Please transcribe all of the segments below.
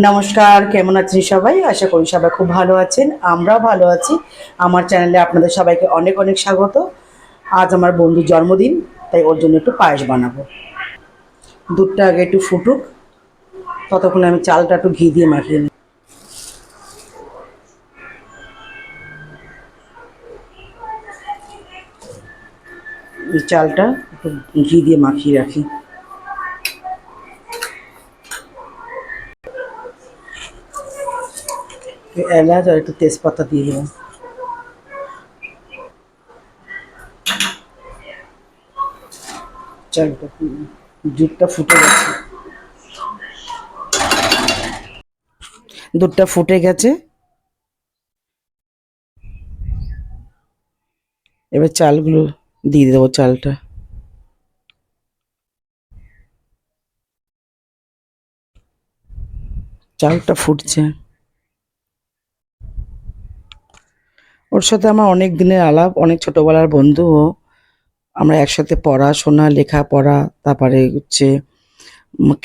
নমস্কার, কেমন আছেন সবাই? আশা করি সবাই খুব ভালো আছেন। আমরাও ভালো আছি। আমার চ্যানেলে আপনাদের সবাইকে অনেক অনেক স্বাগত। আজ আমার বন্ধুর জন্মদিন, তাই ওর জন্য একটু পায়েস বানাবো। দুধটা আগে একটু ফুটুক, ততক্ষণে আমি চালটা একটু ঘি দিয়ে মাখিয়ে নিই। এই চালটা একটু ঘি দিয়ে মাখিয়ে রাখি। একটু এলাচ আর একটু তেজপাতা দিয়ে দেবো। চালটা দুধটা ফুটে গেছে, দুধটা ফুটে গেছে। এবার চালগুলো দিয়ে দেবো। চালটা চালটা ফুটছে। ওর সাথে আমার অনেক দিনের আলাপ, অনেক ছোটবেলার বন্ধু ও। আমরা একসাথে পড়াশোনা, লেখাপড়া, তারপরে হচ্ছে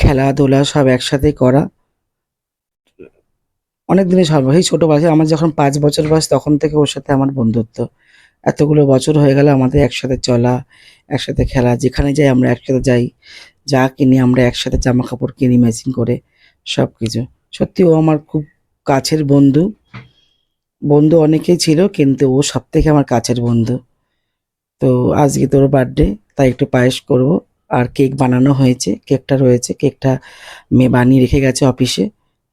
খেলাধুলা সব একসাথেই করা। অনেক দিনের সম্পর্ক, সেই ছোটবেলা থেকে আমার যখন ৫ বছর বয়স তখন থেকে ওর সাথে আমার বন্ধুত্ব। এতগুলো বছর হয়ে গেল আমাদের একসাথে চলা, একসাথে খেলা। যেখানে যাই আমরা একসাথে যাই। যা কিনি আমরা একসাথে, জামাকাপড় কিনি ম্যাচিং করে, সবকিছু। সত্যি ও আমার খুব কাছের বন্ধু। বন্ধু অনেকেই ছিল কিন্তু ও সবথেকে আমার কাছের বন্ধু। তো আজকে তোর বার্থডে, তাই একটু পায়েস করব। আর কেক বানানো হয়েছে, কেকটা রয়েছে। কেকটা মেয়ে বানিয়ে রেখে গেছে অফিসে।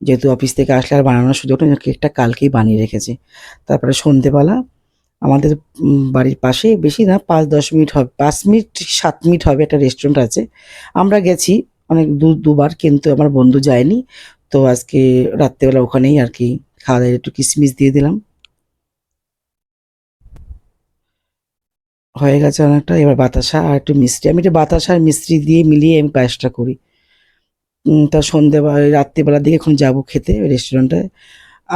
যেহেতু অফিস থেকে আসলে আর বানানোর সুযোগ নেই, কেকটা কালকেই বানিয়ে রেখেছি। তারপরে সন্ধেবেলা আমাদের বাড়ির পাশে, বেশি না, ৫-১০ মিনিট হবে, ৫ মিনিট ৭ মিনিট হবে, একটা রেস্টুরেন্ট আছে। আমরা গেছি অনেক দুবার, কিন্তু আমার বন্ধু যায়নি। তো আজকে রাত্রেবেলা ওখানেই আর কি খাওয়া দাওয়া, একটু কিশমিশ দিয়ে দিলাম। হয়ে গেছে অনেকটা। এবার বাতাসা আর একটু মিষ্টি, আমি একটু বাতাসা আর মিষ্টি দিয়ে মিলিয়ে আমি পায়েসটা করি। তা সন্ধেবেলা রাত্রিবেলার দিকে এখন যাবো খেতে ওই রেস্টুরেন্টে।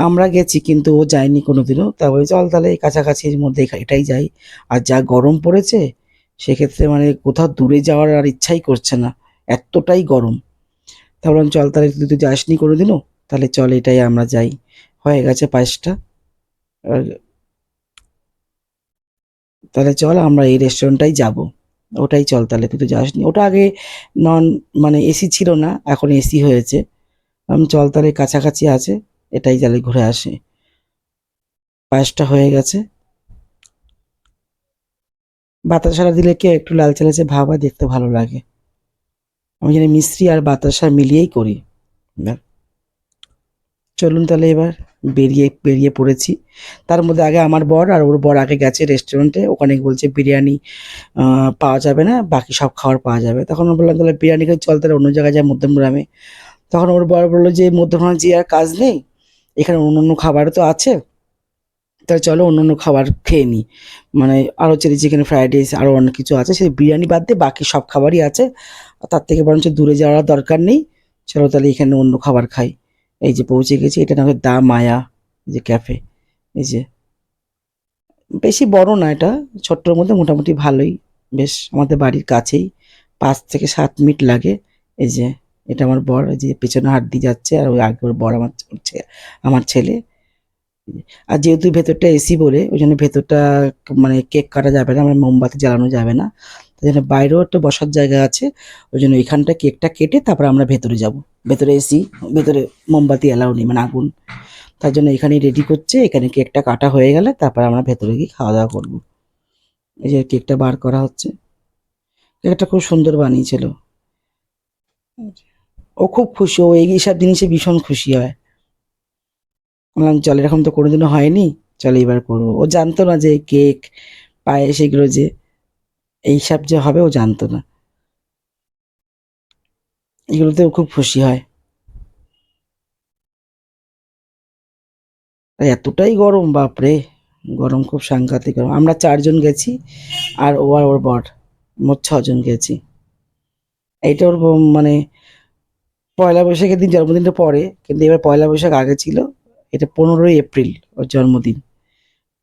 আমরা গেছি কিন্তু ও যায়নি কোনোদিনও। তা বলি চল তাহলে এই কাছাকাছির মধ্যে এটাই যাই। আর যা গরম পড়েছে, সেক্ষেত্রে মানে কোথাও দূরে যাওয়ার আর ইচ্ছাই করছে না, এতটাই গরম। তা বললাম চল তাহলে, তুই তো যাসনি কোনোদিনও, তাহলে চল এটাই আমরা যাই। হয়ে গেছে পায়েসটা। আর তাহলে চল আমরা এই রেস্টুরেন্টটাই যাব। ওটাই চল তাহলে, তুই তো যাসনি। ওটা আগে নন, মানে এসি ছিল না, এখন এসি হয়েছে। আমি চল তাহলে কাছাকাছি আছে, এটাই তাহলে ঘুরে আসি। পায়েসটা হয়ে গেছে। বাতাসাটা দিলে কি একটু লালচে লালচে ভাব হয়, দেখতে ভালো লাগে। আমি জানি মিশ্রি আর বাতাসা মিলিয়েই করি। ব্যাস, চলুন তাহলে এবার বেরিয়ে বেরিয়ে পড়েছি। তার মধ্যে আগে আমার বর, আর ওর বর আগে গেছে রেস্টুরেন্টে। ওখানে বলছে বিরিয়ানি পাওয়া যাবে না, বাকি সব খাবার পাওয়া যাবে। তখন আমি বললাম তাহলে বিরিয়ানি খেয়ে চল, তাহলে অন্য জায়গায় যাই, মধ্যমগ্রামে। তখন ওর বর বললো যে মধ্যমগ্রামে যে আর কাজ নেই, এখানে অন্য অন্য খাবারও তো আছে, তাহলে চলো অন্য অন্য খাবার খেয়ে নিই। মানে আরও চিলি চিকেন, ফ্রাইড রাইস, আরও অনেক কিছু আছে, সেই বিরিয়ানি বাদ দিয়ে বাকি সব খাবারই আছে। তার থেকে বরঞ্চ দূরে যাওয়ার দরকার নেই, চলো তাহলে এখানে অন্য খাবার খাই। এই যে পৌঁছে গেছি, এটা না হয় দা মায়া, এই যে ক্যাফে। এই যে বেশি বড় না এটা, ছোট্টর মধ্যে মোটামুটি ভালোই। বেশ আমাদের বাড়ির কাছেই, ৫ থেকে ৭ মিনিট লাগে। এই যে এটা আমার বর, এই যে পেছনে হাত দিয়ে যাচ্ছে, আর ওই আগে ওর বর আমার ছেলে। আর যেহেতু ভেতরটা এসি বলে ওই জন্য ভেতরটা মানে কেক কাটা যাবে না, মানে মোমবাতি জ্বালানো যাবে না। তাই জন্য বাইরেও একটা বসার জায়গা আছে। ওই জন্য এখানটা কেকটা কেটে তারপর আমরা ভেতরে যাব। ভেতরে এসি, ভেতরে মোমবাতি অ্যালাউ নেই, মানে আগুন। তার জন্য এখানেই রেডি করছে, এখানে কেকটা কাটা হয়ে গেলে তারপর আমরা ভেতরে গিয়ে খাওয়া দাওয়া করবো। এই যে কেকটা বার করা হচ্ছে। কেকটা খুব সুন্দর বানিয়েছিল। ও খুব খুশি, ও এইসব জিনিসে ভীষণ খুশি হয়। বললাম চল, এরকম তো কোনোদিনও হয়নি, চল এবার করবো। ও জানতো না যে কেক, পায়েস এগুলো যে এইসব যে হবে, ও জানতো না। এগুলোতে ও খুব খুশি হয়। আর এতটাই গরম, বাপরে! গরম খুব সাংঘাতিক গরম। আমরা ৪ জন গেছি, আর ও আর ওর বর, মোট ৬ জন গেছি। এইটা ওর মানে পয়লা বৈশাখের দিন জন্মদিনটা পড়ে, কিন্তু এবার পয়লা বৈশাখ আগে ছিল। এটা ১৫ই এপ্রিল ওর জন্মদিন।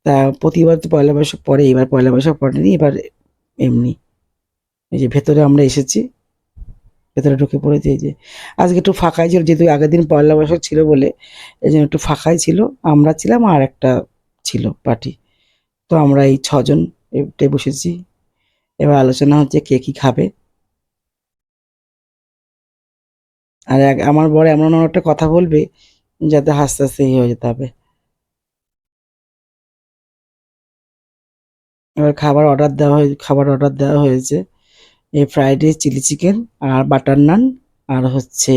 তা প্রতিবার তো পয়লা বৈশাখ পড়ে, এবার পয়লা বৈশাখ পড়েনি, এবার এমনি। এই যে ভেতরে আমরা এসেছি। ভেতরে ঢুকে পড়েছে। এই যে আজকে একটু ফাঁকাই ছিল, যেহেতু আগের দিন পয়লা বৈশাখ ছিল বলে এই জন্য একটু ফাঁকাই ছিল। আমরা ছিলাম আর একটা ছিল পার্টি। তো আমরা এই ছজন এটে বসেছি। এবার আলোচনা হচ্ছে কে কি খাবে। আর আমার বর এমন একটা কথা বলবে যাতে হাসতে হাসতে হয়ে যেতে হবে। এবার খাবার অর্ডার দেওয়া হয়েছে। এই ফ্রাইড রাইস, চিলি চিকেন আর বাটার নান আর হচ্ছে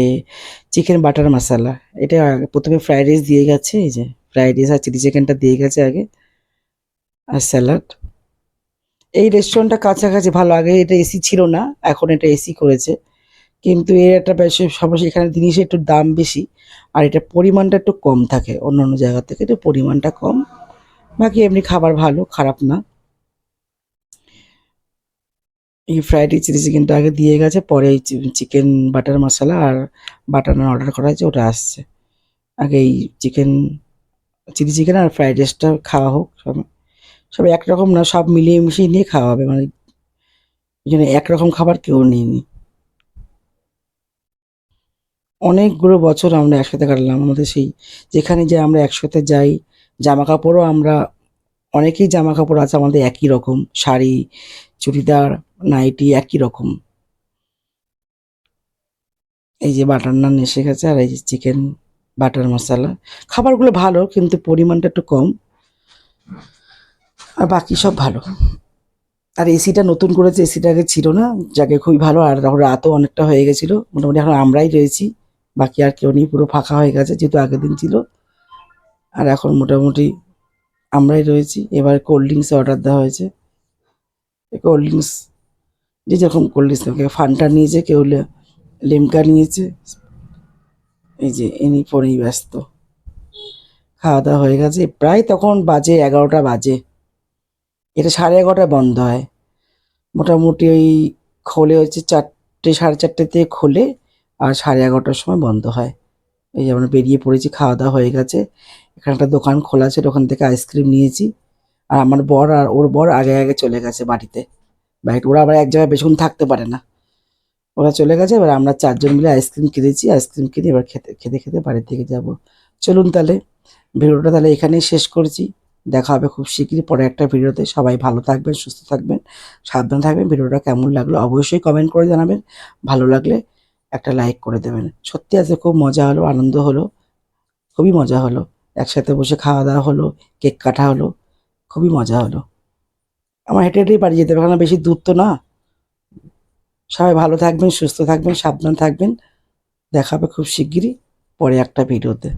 চিকেন বাটার মশলা। এটা প্রথমে ফ্রাইড রাইস দিয়ে গেছে, এই যে ফ্রাইড রাইস আর চিলি চিকেনটা দিয়ে গেছে আগে, আর স্যালাড। এই রেস্টুরেন্টটা কাছাকাছি ভালো, আগে এটা এসি ছিল না, এখন এটা এসি করেছে। কিন্তু এর একটা বেশি সমস্যা, এখানে জিনিসের একটু দাম বেশি আর এটা পরিমাণটা একটু কম থাকে, অন্য অন্য জায়গা থেকে একটু পরিমাণটা কম। বাকি এমনি খাবার ভালো, খারাপ না। এই ফ্রাইড রাইস চিলি চিকেনটা আগে দিয়ে গেছে, পরে এই চিকেন বাটার মশলা আর বাটার নান অর্ডার করা হয়েছে, ওটা আসছে। আগে এই চিকেন চিলি চিকেন আর ফ্রাইড রাইসটা খাওয়া হোক। সব সব একরকম না, সব মিলিয়ে মিশিয়ে নিয়ে খাওয়া হবে, মানে এই জন্য একরকম খাবার কেউ নিইনি। অনেকগুলো বছর আমরা একসাথে কাটালাম, আমাদের সেই যেখানে যে আমরা একসাথে যাই, জামা কাপড়ও আমরা অনেকেই জামা কাপড় আছে আমাদের একই রকম, শাড়ি, চুড়িদার, নাইটি একই রকম। এই যে বাটার নান এসে গেছে আর এই যে চিকেন বাটার মশলা। খাবারগুলো ভালো কিন্তু পরিমাণটা একটু কম, আর বাকি সব ভালো। আর এসিটা নতুন করেছে, এসিটা আগে ছিল না, যাকে খুবই ভালো। আর তখন রাতও অনেকটা হয়ে গেছিলো, মোটামুটি এখন আমরাই রয়েছি, বাকি আর কেউ নেই, পুরো ফাঁকা হয়ে গেছে যেহেতু আগের দিন ছিল। আর এখন মোটামুটি আমরাই রয়েছি। এবার কোল্ড ড্রিঙ্কস অর্ডার দেওয়া হয়েছে। কোল্ড ড্রিঙ্কস যে যেরকম কোল্ড ড্রিঙ্কস, কেউ ফান্টা নিয়েছে, কেউ লিমকা নিয়েছে। এই যে ইনি ফোনেই ব্যস্ত। খাওয়া দাওয়া হয়ে গেছে, প্রায় তখন বাজে 11টা বাজে। এটা 11:30টায় বন্ধ হয় মোটামুটি। ওই খোলে হচ্ছে 4টে, 4:30 থেকে খোলে, আর 11:30টার সময় বন্ধ হয়। এই যে আমরা বেরিয়ে পড়েছি, খাওয়া দাওয়া হয়ে গেছে। এখানে একটা দোকান খোলা আছে, ওখান থেকে আইসক্রিম নিয়েছি। আর আমার বর আর ওর বর আগে আগে চলে গেছে বাড়িতে। ওরা আবার এক জায়গায় বেশিক্ষণ থাকতে পারে না, ওরা চলে গেছে। এবার আমরা 4জন মিলে আইসক্রিম কিনেছি, আইসক্রিম কিনে এবার খেতে খেতে খেতে বাড়ির দিকে যাব। চলুন তাহলে ভিডিওটা তাহলে এখানেই শেষ করছি। দেখা হবে খুব শিগগিরই পরে একটা ভিডিওতে। সবাই ভালো থাকবেন, সুস্থ থাকবেন, সাবধানে থাকবেন। ভিডিওটা কেমন লাগলো অবশ্যই কমেন্ট করে জানাবেন। ভালো লাগলে একটা লাইক করে দেবেন। সত্যি আজকে খুব মজা হলো, আনন্দ হলো, খুবই মজা হলো। একসাথে বসে খাওয়া দাওয়া হলো, কেক কাটা হলো, খুবই মজা হলো। আমার হেঁটে হেঁটেই বাড়ি যেতে হবে, কারণ বেশি দূর তো না। সবাই ভালো থাকবেন, সুস্থ থাকবেন, সাবধান থাকবেন। দেখা হবে খুব শিগগিরই পরে একটা ভিডিওতে।